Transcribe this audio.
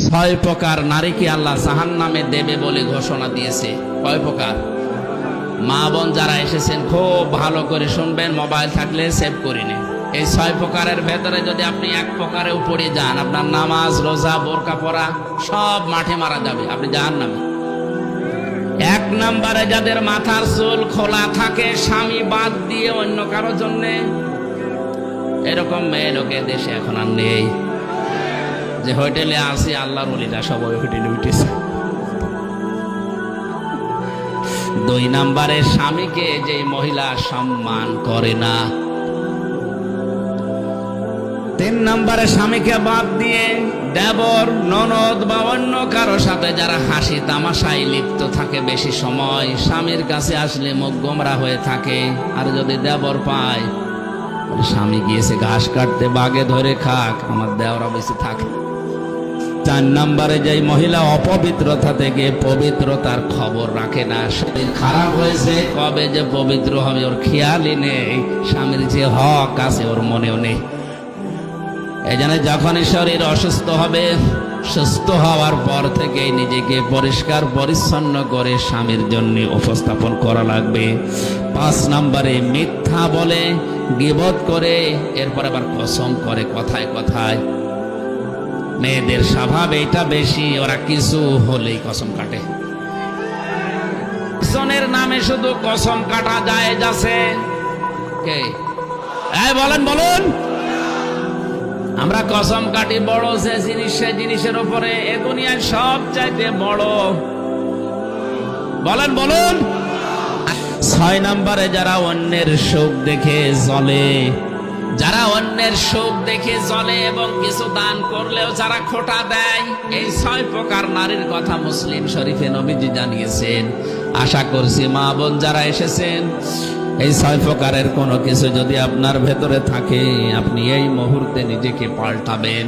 ছয় প্রকার নারীকে আল্লাহ জাহান্নামে দেবে বলে ঘোষণা দিয়েছে। কয় প্রকার? মা বোন যারা এসেছেন খুব ভালো করে শুনবেন, মোবাইল থাকলে সেভ করে নিন। এই ছয় প্রকারের ভেতরে যদি আপনি এক প্রকারে পড়ে যান, আপনার নামাজ রোজা বোরকা পরা সব মাঠে মারা যাবে, আপনি জাহান্নামে। এক নম্বরে যাদের মাথার চুল খোলা থাকে স্বামী বাদ দিয়ে অন্য কারোর জন্য, এরকম মেয়ে লোকে দেশে এখন আর নেই। যে হোটেলে আসি আল্লাহর ওলিরা সব ওই হোটেলে উঠেছে। দুই নম্বরে স্বামীকে যে মহিলা সম্মান করে না। তিন নম্বরে স্বামীকে বাদ দিয়ে দেবর ননদ বা অন্য কারো সাথে যারা হাসি তামাশায় লিপ্ত থাকে বেশি সময়, স্বামীর কাছে আসলে মুখ গোমরা হয়ে থাকে। আর যদি দেবর পায়, স্বামী গিয়েছে ঘাস কাটতে, বাগে ধরে খাক, আমার দেওরা বেশি থাকে। চার নম্বরে যে মহিলা অপবিত্রতা থেকে পবিত্রতার খবর রাখে না, শরীর খারাপ হয়েছে কবে যে পবিত্র হবে ওর খেয়ালই নেই, স্বামীর যে হক আছে ওর মনেও নেই। এই জন্য যখনই শরীর অসুস্থ হবে, সুস্থ হওয়ার পর থেকে নিজেকে পরিষ্কার পরিচ্ছন্ন করে স্বামীর জন্য উপস্থাপন করা লাগবে। 5 নম্বরে মিথ্যা বলে, গীবত করে, এরপর আবার কসম করে কথায় কথায়। মেয়েদের স্বভাব এটা বেশি, ওরা কিছু হলেই কসম কাটে। জনের নামে শুধু কসম কাটা জায়েজ আছে। কে বলেন বলুন? আমরা কসম কাটি বড় যে জিনিস, সে জিনিসের উপরে এ দুনিয়ায় সব চাইতে বড়। বলেন বলুন? 6 নম্বরে যারা অন্যের সুখ দেখে জ্বলে, যারা অন্যের সুখ দেখে জ্বলে এবং কিছু দান করলেও যারা খোঁটা দেয়, এই 6 প্রকার নারীর কথা মুসলিম শরীফে নবীজি জানিয়েছেন। আশা করছি মা বোন যারা এসেছেন, এই 6 প্রকারের কোনো কিছু যদি আপনার ভেতরে থাকে, আপনি এই মুহূর্তে নিজেকে পাল্টাবেন।